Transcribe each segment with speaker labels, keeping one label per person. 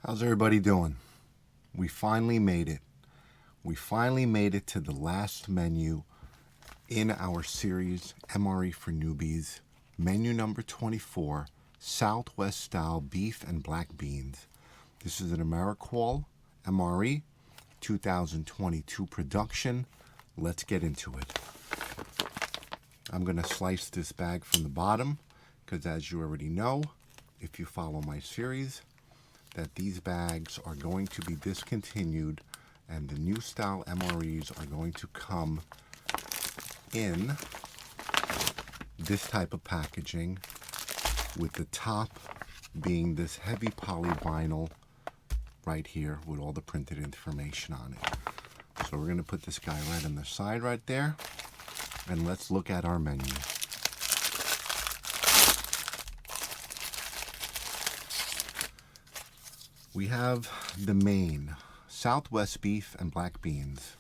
Speaker 1: How's everybody doing? We finally made it. We finally made it to the last menu in our series, MRE for Newbies. Menu number 24, Southwest Style Beef and Black Beans. This is an AmeriQual MRE 2022 production. Let's get into it. I'm going to slice this bag from the bottom because, as you already know, if you follow my series, that these bags are going to be discontinued and the new style MREs are going to come in this type of packaging with the top being this heavy polyvinyl right here with all the printed information on it. So we're going to put this guy right on the side right there, and let's look at our menu. We have the main Southwest beef and black beans.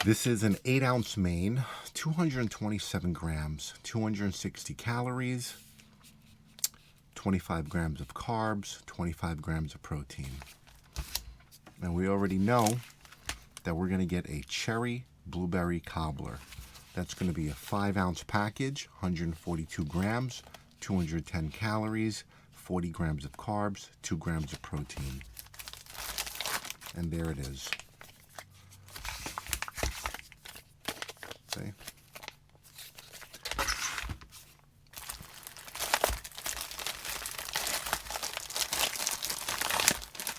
Speaker 1: This is an 8-ounce main, 227 grams, 260 calories, 25 grams of carbs, 25 grams of protein. And we already know that we're going to get a cherry blueberry cobbler. That's going to be a 5-ounce package, 142 grams, 210 calories, 40 grams of carbs, 2 grams of protein. And there it is. Okay.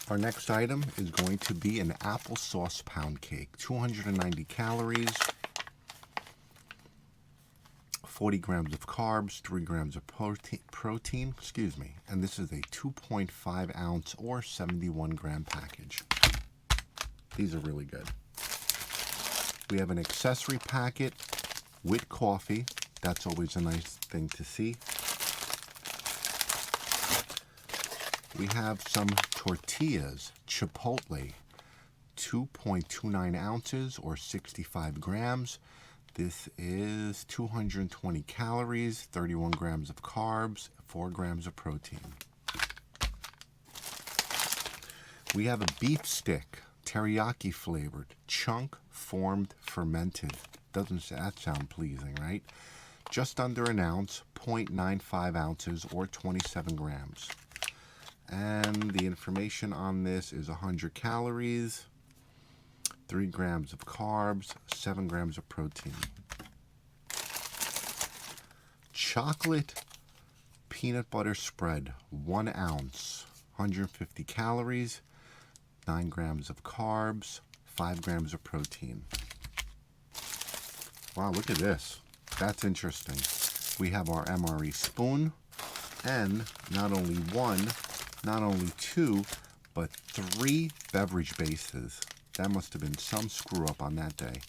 Speaker 1: Our next item is going to be an applesauce pound cake, 290 calories, 40 grams of carbs, 3 grams of protein, and this is a 2.5 ounce or 71 gram package. These are really good. We have an accessory packet with coffee. That's always a nice thing to see. We have some tortillas, Chipotle, 2.29 ounces or 65 grams. This is 220 calories, 31 grams of carbs, 4 grams of protein. We have a beef stick, teriyaki flavored, chunk formed fermented. Doesn't that sound pleasing, right? Just under an ounce, 0.95 ounces or 27 grams. And the information on this is 100 calories, 3 grams of carbs, 7 grams of protein. Chocolate peanut butter spread, 1 ounce, 150 calories, 9 grams of carbs, 5 grams of protein. Wow, look at this. That's interesting. We have our MRE spoon, and not only one, not only two, but 3 beverage bases. That must have been some screw up on that day.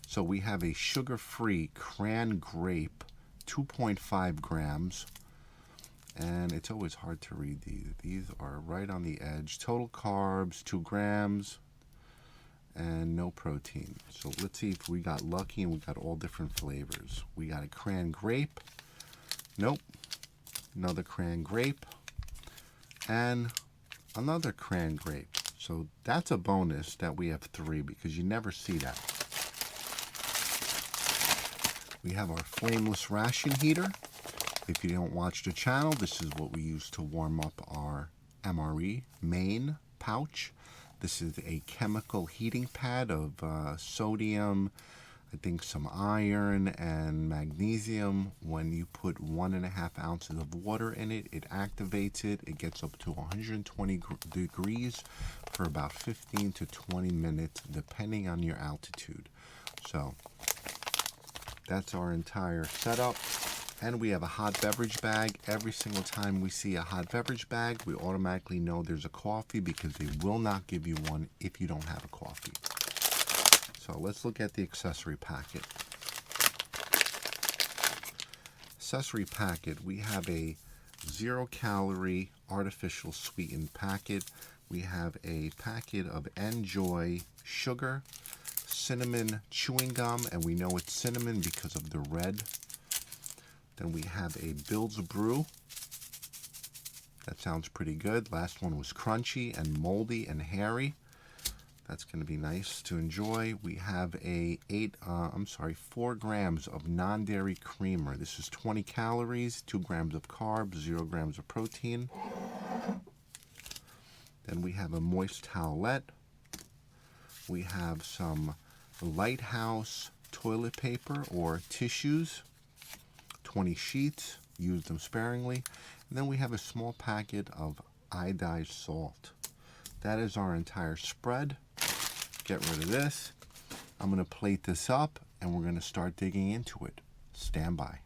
Speaker 1: So we have a sugar-free cran grape, 2.5 grams. And it's always hard to read these. These are right on the edge. Total carbs, 2 grams, and no protein. So let's see if we got lucky and we got all different flavors. We got a cran grape. Nope. Another cran grape. And another cran grape. So that's a bonus that we have 3 because you never see that. We have our flameless ration heater. If you don't watch the channel, this is what we use to warm up our MRE main pouch. This is a chemical heating pad of sodium, I think some iron and magnesium. When you put 1.5 ounces of water in it, it activates it. It gets up to 120 degrees for about 15 to 20 minutes, depending on your altitude. So that's our entire setup. And we have a hot beverage bag. Every single time we see a hot beverage bag, we automatically know there's a coffee because they will not give you one if you don't have a coffee. So let's look at the accessory packet. Accessory packet, we have a 0-calorie artificial sweetened packet. We have a packet of Enjoy sugar, cinnamon chewing gum, and we know it's cinnamon because of the red. Then we have a Bill's Brew. That sounds pretty good. Last one was crunchy and moldy and hairy. That's going to be nice to enjoy. We have a 4 grams of non-dairy creamer. This is 20 calories, 2 grams of carbs, 0 grams of protein. Then we have a moist towelette. We have some Lighthouse toilet paper or tissues, 20 sheets, use them sparingly. And then we have a small packet of iodized salt. That is our entire spread. Get rid of this. I'm going to plate this up and we're going to start digging into it. Stand by.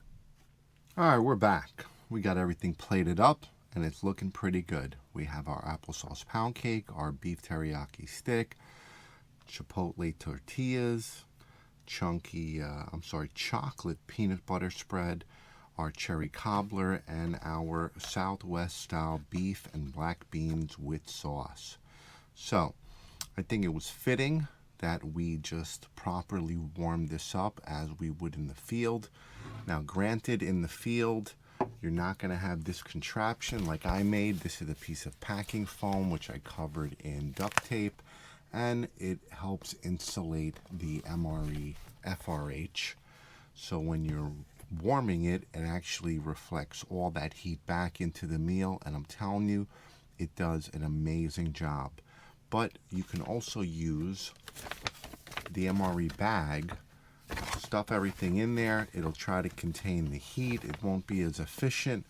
Speaker 1: All right, we're back. We got everything plated up and it's looking pretty good. We have our applesauce pound cake, our beef teriyaki stick, chipotle tortillas, chocolate peanut butter spread, our cherry cobbler, and our Southwest style beef and black beans with sauce. So I think it was fitting that we just properly warm this up as we would in the field. Now granted, in the field you're not going to have this contraption like I made. This is a piece of packing foam which I covered in duct tape, and it helps insulate the MRE FRH. So when you're warming it, it actually reflects all that heat back into the meal, and I'm telling you, it does an amazing job. But you can also use the MRE bag, stuff everything in there. It'll try to contain the heat. It won't be as efficient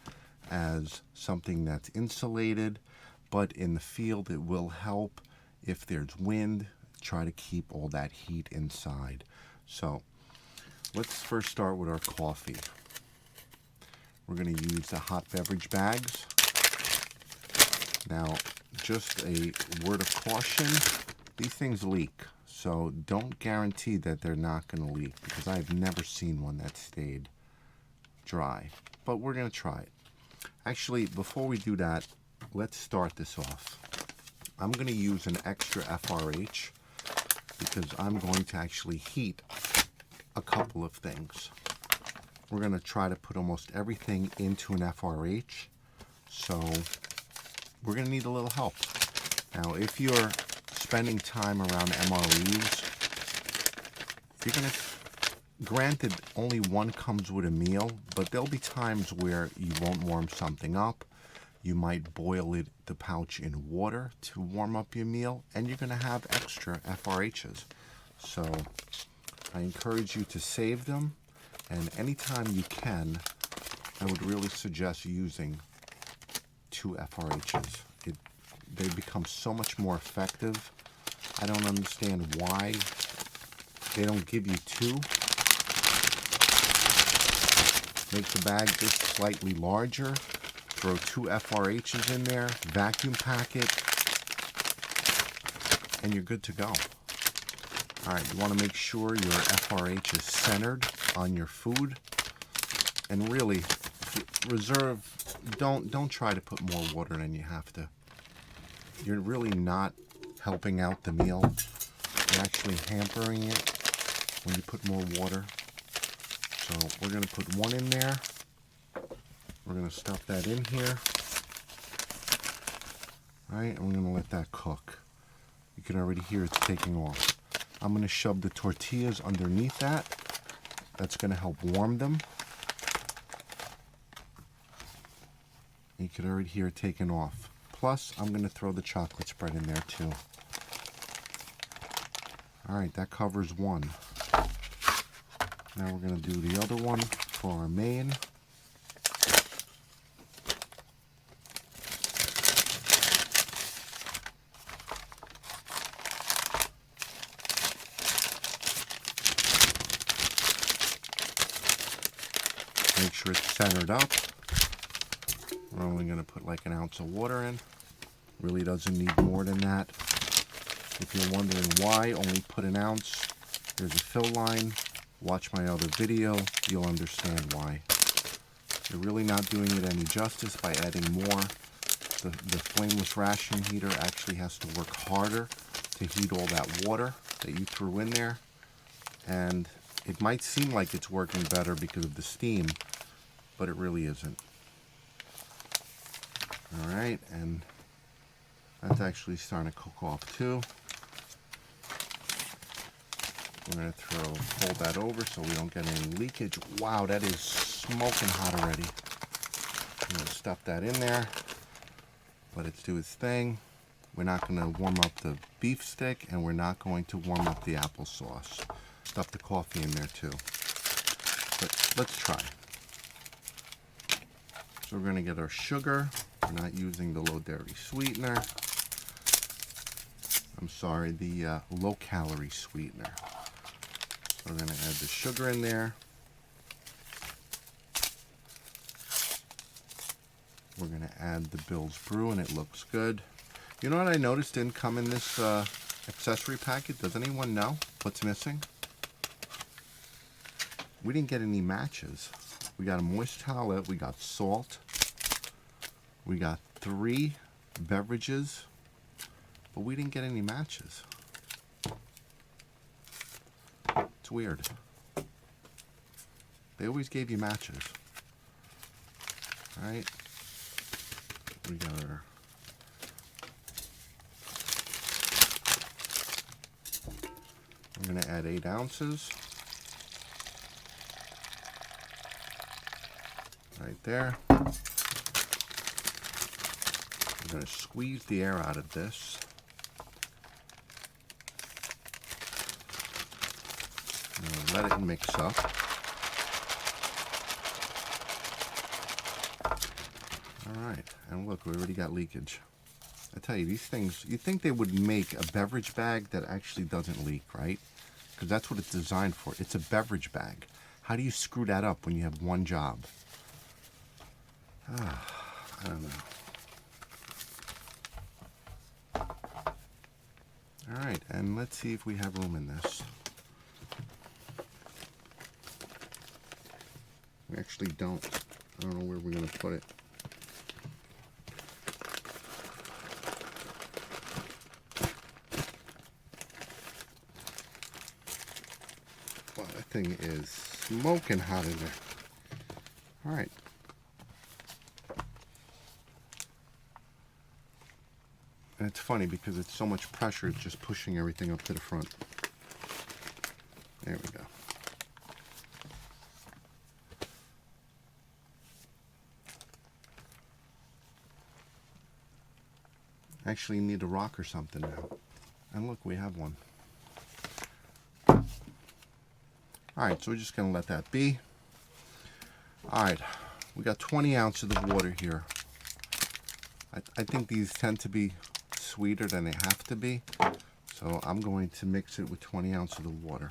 Speaker 1: as something that's insulated, but in the field it will help. If there's wind, try to keep all that heat inside. So let's first start with our coffee. We're going to use the hot beverage bags. Now, just a word of caution, these things leak. So don't guarantee that they're not going to leak, because I've never seen one that stayed dry. But we're going to try it. Actually, before we do that, let's start this off. I'm going to use an extra FRH because I'm going to actually heat a couple of things. We're going to try to put almost everything into an FRH, so we're going to need a little help. Now, if you're spending time around MREs, you're going to, granted, only one comes with a meal, but there'll be times where you won't warm something up. You might boil the pouch in water to warm up your meal, and you're going to have extra FRHs. So I encourage you to save them, and anytime you can, I would really suggest using 2 FRHs. They become so much more effective. I don't understand why they don't give you 2. Make the bag just slightly larger. Throw 2 FRHs in there, vacuum pack it, and you're good to go. All right, you want to make sure your FRH is centered on your food, and really reserve. Don't try to put more water than you have to. You're really not helping out the meal. You're actually hampering it when you put more water. So we're going to put 1 in there. We're going to stuff that in here. All right, and we're going to let that cook. You can already hear it's taking off. I'm going to shove the tortillas underneath that. That's going to help warm them. You can already hear it taking off. Plus, I'm going to throw the chocolate spread in there too. All right, that covers 1. Now we're going to do the other one for our main. Make sure it's centered up. We're only going to put like an ounce of water in. Really doesn't need more than that. If you're wondering why, only put an ounce. There's a fill line. Watch my other video. You'll understand why. You're really not doing it any justice by adding more. The flameless ration heater actually has to work harder to heat all that water that you threw in there. And it might seem like it's working better because of the steam, but it really isn't. All right, and that's actually starting to cook off too. We're going to fold that over so we don't get any leakage. Wow, that is smoking hot already. I'm going to stuff that in there. Let it do its thing. We're not going to warm up the beef stick, and we're not going to warm up the applesauce. Stuff the coffee in there too. But let's try. So we're going to get our sugar. We're not using the low dairy sweetener. I'm sorry, the low calorie sweetener. So we're going to add the sugar in there. We're going to add the Bill's Brew, and it looks good. You know what I noticed didn't come in this accessory packet? Does anyone know what's missing? We didn't get any matches. We got a moist towelette, we got salt, we got 3 beverages, but we didn't get any matches. It's weird. They always gave you matches. All right. We got our we're going to add 8 ounces. Right there. We're going to squeeze the air out of this. Let it mix up. Alright, and look, we already got leakage. I tell you, these things, you'd think they would make a beverage bag that actually doesn't leak, right? Because that's what it's designed for. It's a beverage bag. How do you screw that up when you have one job? I don't know. Alright, and let's see if we have room in this. We actually don't. I don't know where we're going to put it. Wow, that thing is smoking hot in there. Alright. And it's funny because it's so much pressure, it's just pushing everything up to the front. There we go. Actually need a rock or something now. And look, we have one. Alright, so we're just going to let that be. Alright, we got 20 ounces of water here. I think these tend to be sweeter than they have to be. So I'm going to mix it with 20 ounces of water.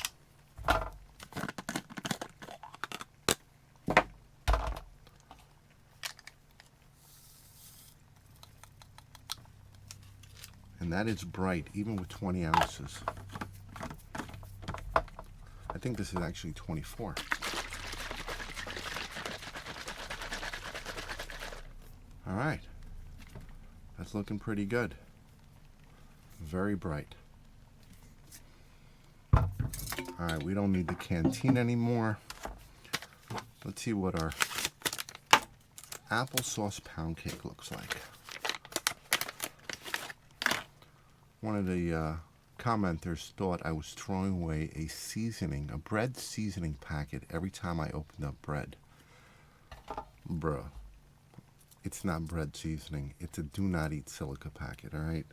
Speaker 1: And that is bright, even with 20 ounces. I think this is actually 24. All right. That's looking pretty good. Very bright. All right, we don't need the canteen anymore. Let's see what our applesauce pound cake looks like. One of the commenters thought I was throwing away a seasoning, a bread seasoning packet every time I opened up bread. Bruh, it's not bread seasoning. It's a do not eat silica packet, all right?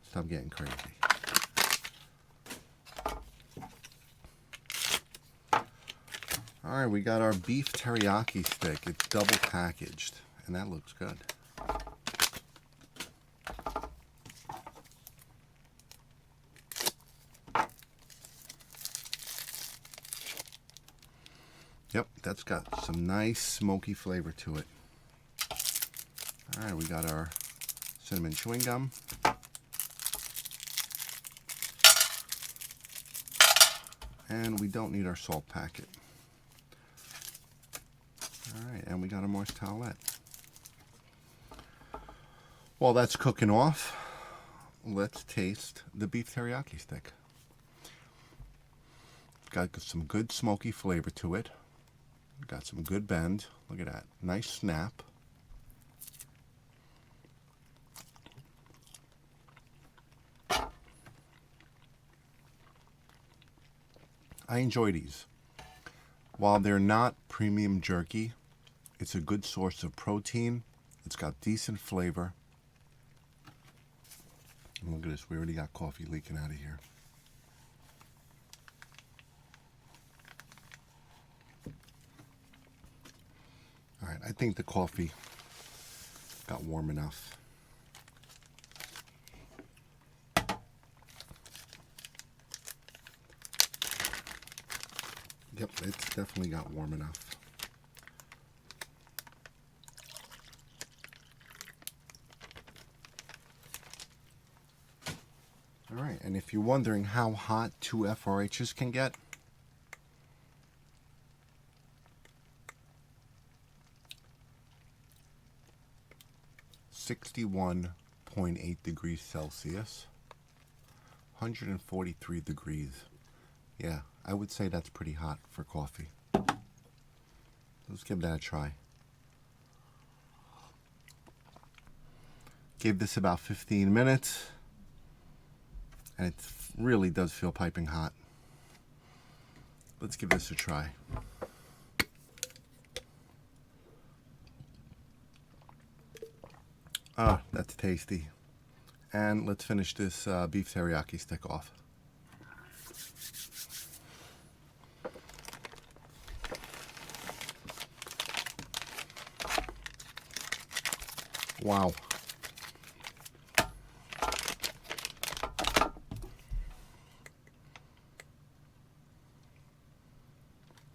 Speaker 1: Stop getting crazy. All right, we got our beef teriyaki stick. It's double packaged, and that looks good. Yep, that's got some nice smoky flavor to it. All right, we got our cinnamon chewing gum. And we don't need our salt packet. All right, and we got a Morse towelette. While that's cooking off, let's taste the beef teriyaki stick. It's got some good smoky flavor to it. Got some good bend. Look at that. Nice snap. I enjoy these. While they're not premium jerky, it's a good source of protein. It's got decent flavor. And look at this, we already got coffee leaking out of here. All right, I think the coffee got warm enough. Yep, it's definitely got warm enough. All right, and if you're wondering how hot 2 FRHs can get, (61.8 degrees Celsius, 143 degrees. Yeah, I would say that's pretty hot for coffee. Let's give that a try. Give this about 15 minutes, and it really does feel piping hot. Let's give this a try. Ah, that's tasty. And let's finish this beef teriyaki stick off. Wow.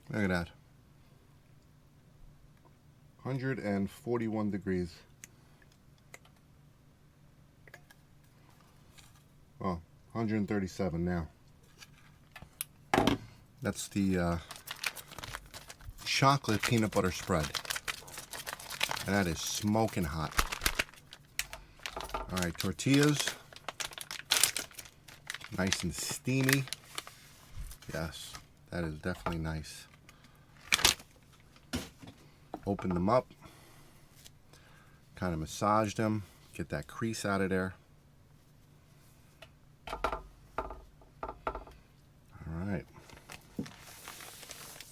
Speaker 1: Look at that. 141 degrees. Well, 137 now. That's the chocolate peanut butter spread. And that is smoking hot. All right, tortillas. Nice and steamy. Yes, that is definitely nice. Open them up. Kind of massage them. Get that crease out of there. All right.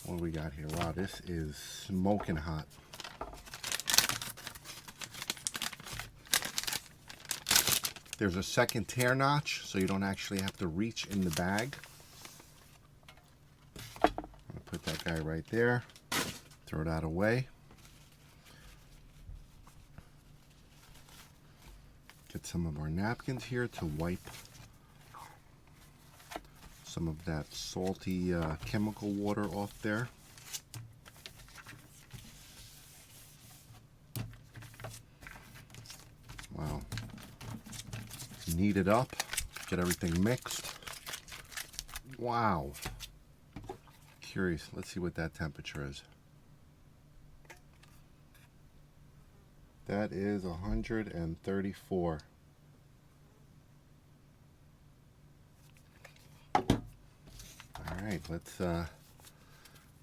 Speaker 1: What do we got here? Wow, this is smoking hot. There's a second tear notch, so you don't actually have to reach in the bag. I'm gonna put that guy right there. Throw that away. Get some of our napkins here to wipe some of that salty chemical water off there. Wow. Knead it up, get everything mixed. Wow. Curious, let's see what that temperature is. That is 134. All right, we're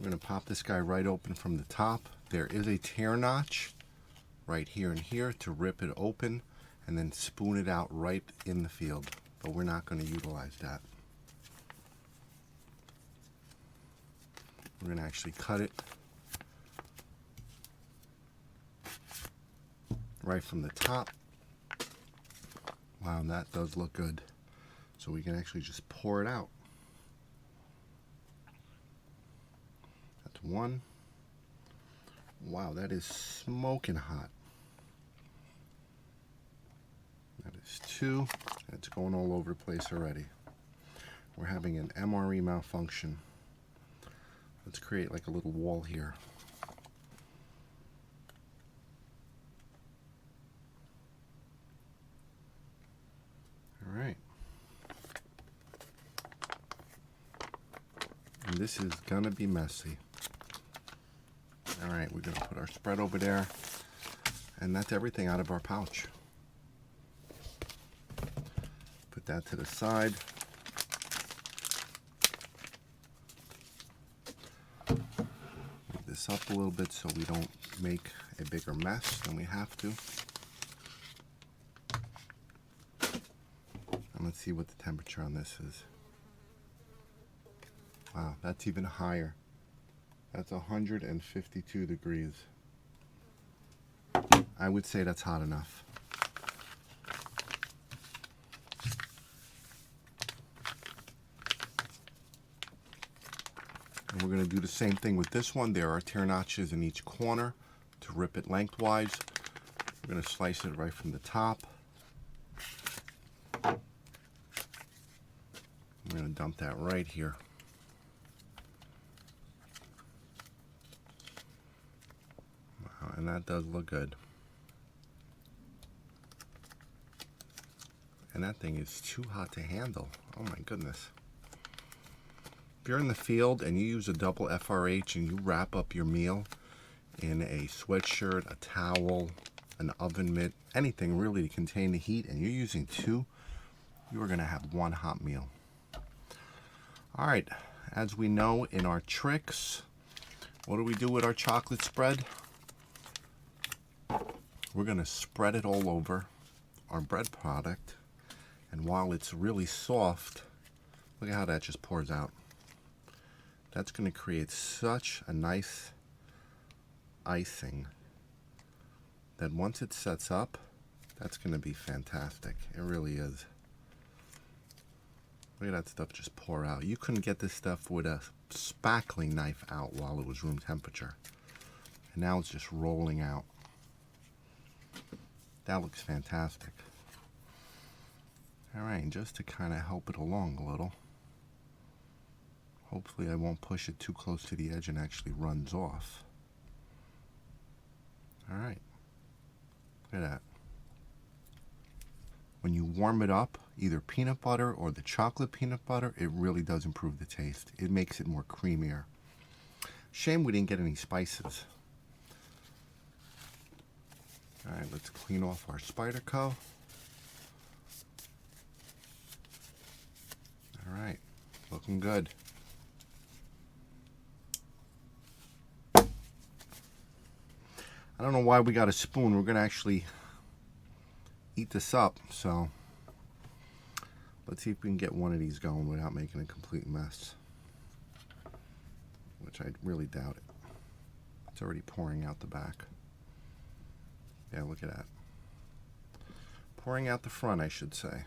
Speaker 1: gonna pop this guy right open from the top. There is a tear notch right here and here to rip it open and then spoon it out right in the field, but we're not gonna utilize that. We're gonna actually cut it right from the top. Wow, that does look good. So we can actually just pour it out. That's one. Wow, that is smoking hot. That is two. It's going all over the place already. We're having an MRE malfunction. Let's create like a little wall here. All right. And this is gonna be messy. All right, we're gonna put our spread over there, and that's everything out of our pouch. Put that to the side. Move this up a little bit so we don't make a bigger mess than we have to. And let's see what the temperature on this is. Wow, that's even higher. That's 152 degrees. I would say that's hot enough. And we're going to do the same thing with this one. There are tear notches in each corner to rip it lengthwise. We're going to slice it right from the top. I'm going to dump that right here. Wow, and that does look good. And that thing is too hot to handle. Oh my goodness. If you're in the field and you use a double FRH and you wrap up your meal in a sweatshirt, a towel, an oven mitt, anything really to contain the heat, and you're using two, you are going to have one hot meal. All right, as we know in our tricks, what do we do with our chocolate spread? We're going to spread it all over our bread product, and while it's really soft, look at how that just pours out. That's going to create such a nice icing that once it sets up, that's going to be fantastic. It really is. Look at that stuff just pour out. You couldn't get this stuff with a spackling knife out while it was room temperature. And now it's just rolling out. That looks fantastic. All right, just to kind of help it along a little. Hopefully I won't push it too close to the edge and actually runs off. All right, look at that. When you warm it up, either peanut butter or the chocolate peanut butter, it really does improve the taste. It makes it more creamier. Shame we didn't get any spices. All right, let's clean off our Spyderco. All right, looking good. I don't know why we got a spoon. We're going to actually eat this up, so let's see if we can get one of these going without making a complete mess, which I really doubt it. It's already pouring out the back. Yeah, look at that. Pouring out the front, I should say.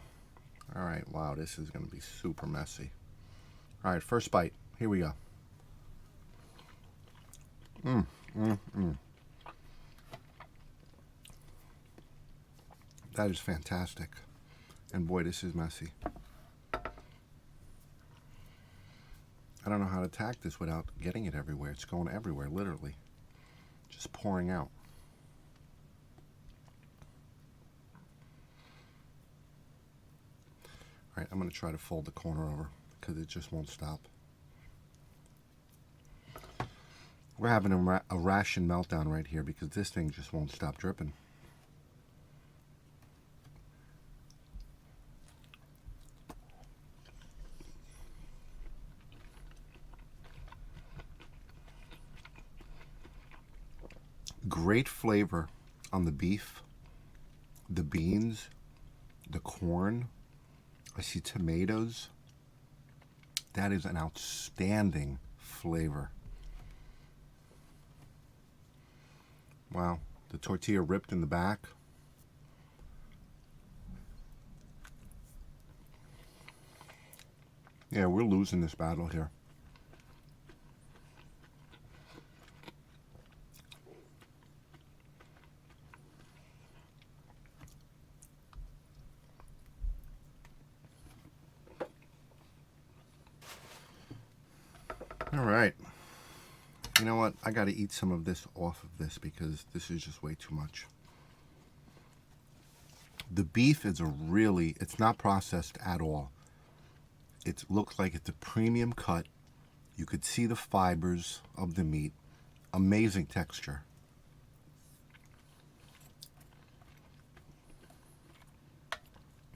Speaker 1: All right, wow, this is going to be super messy. All right, first bite. Here we go. That is fantastic. And boy, this is messy. I don't know how to attack this without getting it everywhere. It's going everywhere, literally. Just pouring out. All right, I'm going to try to fold the corner over because it just won't stop. We're having a ration meltdown right here because this thing just won't stop dripping. Great flavor on the beef, the beans, the corn. I see tomatoes. That is an outstanding flavor. Wow, the tortilla ripped in the back. Yeah, we're losing this battle here. All right. You know what? I got to eat some of this off of this because this is just way too much. The beef is it's not processed at all. It looks like it's a premium cut. You could see the fibers of the meat. Amazing texture.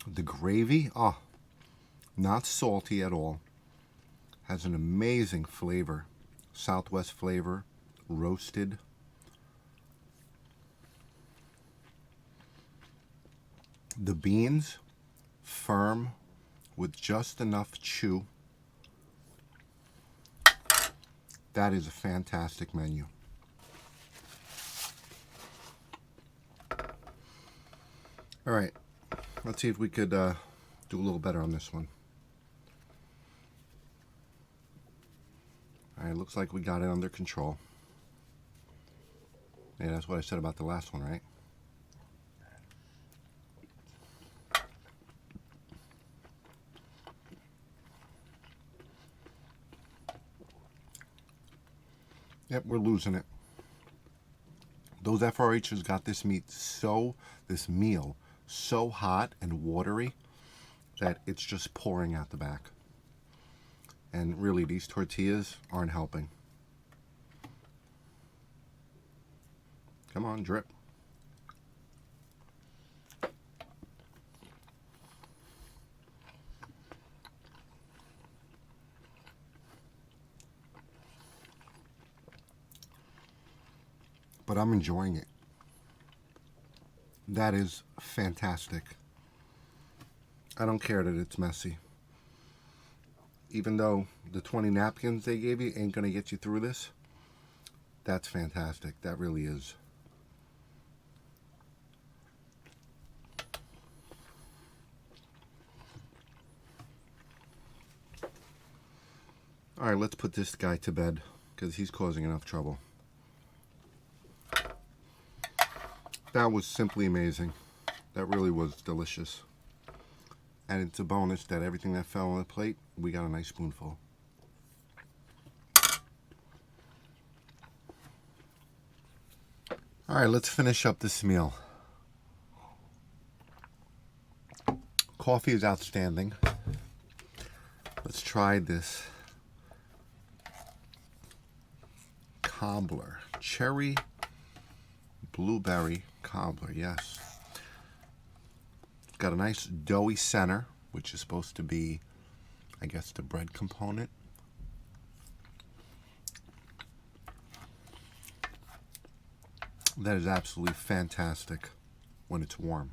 Speaker 1: The gravy, not salty at all. Has an amazing flavor. Southwest flavor, roasted. The beans, firm, with just enough chew. That is a fantastic menu. All right, let's see if we could do a little better on this one. All right, looks like we got it under control. Yeah, that's what I said about the last one, right? Yep, we're losing it. Those FRHs got this meal so hot and watery that it's just pouring out the back. And really, these tortillas aren't helping. Come on, drip. But I'm enjoying it. That is fantastic. I don't care that it's messy. Even though the 20 napkins they gave you ain't going to get you through this, that's fantastic. That really is. All right, let's put this guy to bed because he's causing enough trouble. That was simply amazing. That really was delicious. And it's a bonus that everything that fell on the plate, we got a nice spoonful. All right, let's finish up this meal. Coffee is outstanding. Let's try this cobbler. Cherry blueberry cobbler, yes. It's got a nice doughy center, which is supposed to be, I guess, the bread component. That is absolutely fantastic when it's warm.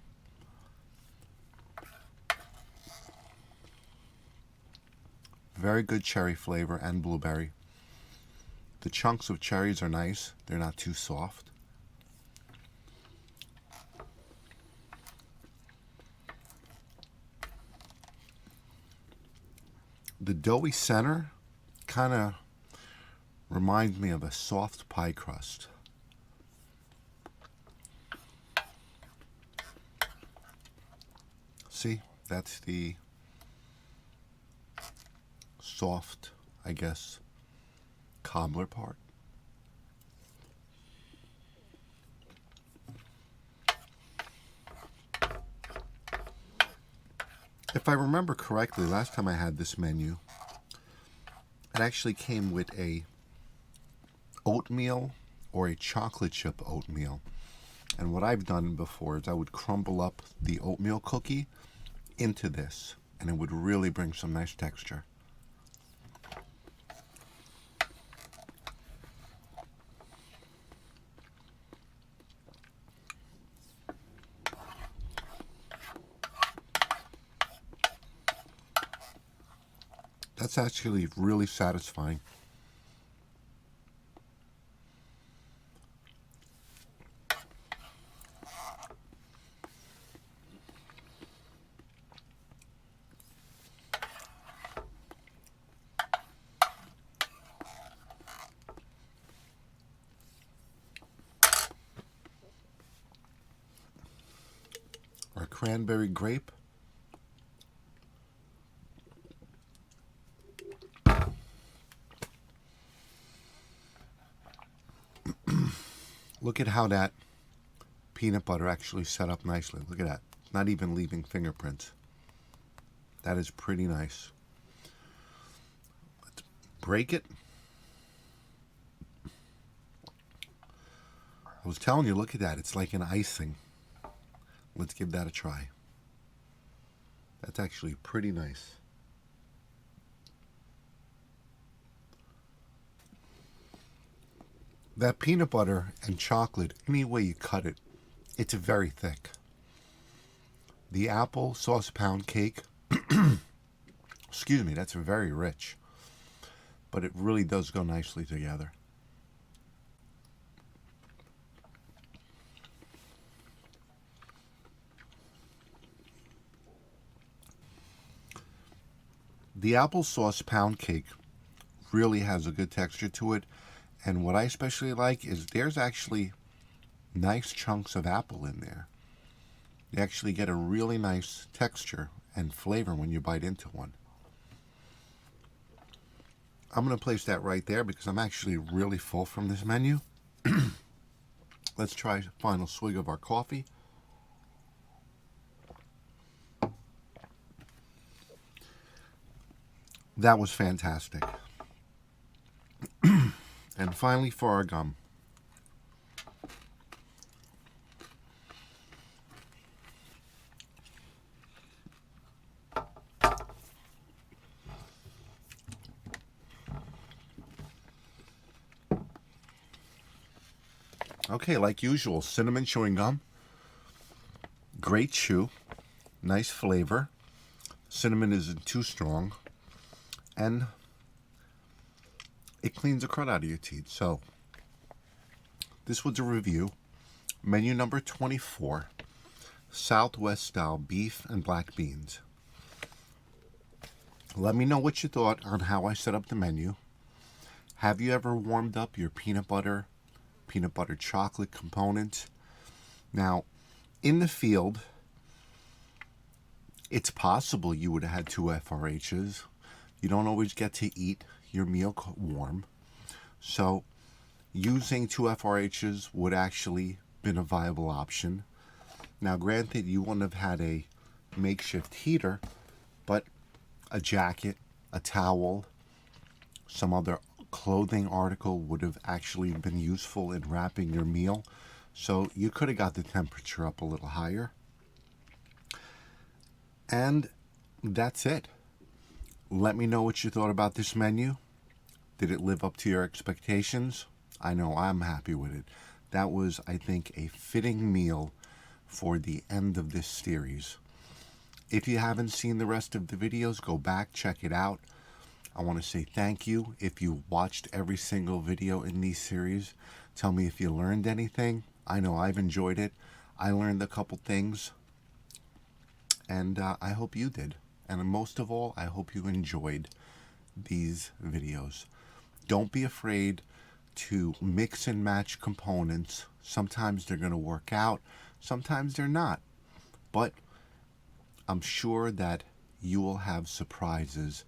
Speaker 1: Very good cherry flavor and blueberry. The chunks of cherries are nice. They're not too soft. The doughy center kind of reminds me of a soft pie crust. See, that's the soft, I guess, cobbler part. If I remember correctly, last time I had this menu, it actually came with a oatmeal or a chocolate chip oatmeal. And what I've done before is I would crumble up the oatmeal cookie into this, and it would really bring some nice texture. That's actually really satisfying. Our cranberry grape. Look at how that peanut butter actually set up nicely. Look at that. Not even leaving fingerprints. That is pretty nice. Let's break it. I was telling you, look at that. It's like an icing. Let's give that a try. That's actually pretty nice. That peanut butter and chocolate, any way you cut it, it's very thick. The apple sauce pound cake, excuse me, that's very rich. But it really does go nicely together. The applesauce pound cake really has a good texture to it, and what I especially like is there's actually nice chunks of apple in there. You actually get a really nice texture and flavor when you bite into one. I'm going to place that right there because I'm actually really full from this menu. Let's try a final swig of our coffee. That was fantastic. And finally for our gum. Okay, like usual, cinnamon chewing gum. Great chew. Nice flavor. Cinnamon isn't too strong. And it cleans the crud out of your teeth. So, this was a review. Menu number 24. Southwest style beef and black beans. Let me know what you thought on how I set up the menu. Have you ever warmed up your peanut butter chocolate component? Now, in the field, it's possible you would have had 2 FRHs. You don't always get to eat your meal warm. So, using 2 FRHs would actually been a viable option. Now, granted, you wouldn't have had a makeshift heater, but a jacket, a towel, some other clothing article would have actually been useful in wrapping your meal. So you could have got the temperature up a little higher. And that's it. Let me know what you thought about this menu. Did it live up to your expectations? I know I'm happy with it. That was, I think, a fitting meal for the end of this series. If you haven't seen the rest of the videos, go back, check it out. I want to say thank you if you watched every single video in these series. Tell me if you learned anything. I know I've enjoyed it. I learned a couple things. And I hope you did. And most of all, I hope you enjoyed these videos. Don't be afraid to mix and match components. Sometimes they're going to work out. Sometimes they're not. But I'm sure that you will have surprises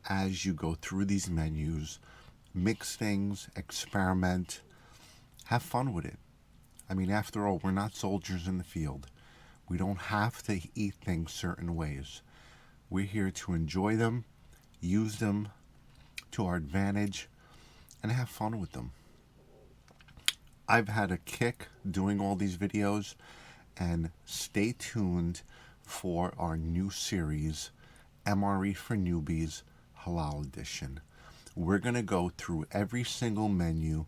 Speaker 1: as you go through these menus. Mix things, experiment, have fun with it. I mean, after all, we're not soldiers in the field. We don't have to eat things certain ways. We're here to enjoy them, use them to our advantage, and have fun with them. I've had a kick doing all these videos, and stay tuned for our new series, MRE for Newbies, Halal Edition. We're going to go through every single menu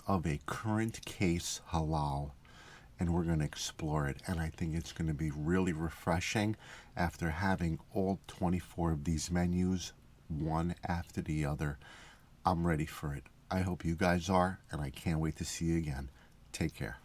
Speaker 1: of a current case halal, and we're going to explore it. And I think it's going to be really refreshing after having all 24 of these menus, one after the other. I'm ready for it. I hope you guys are, and I can't wait to see you again. Take care.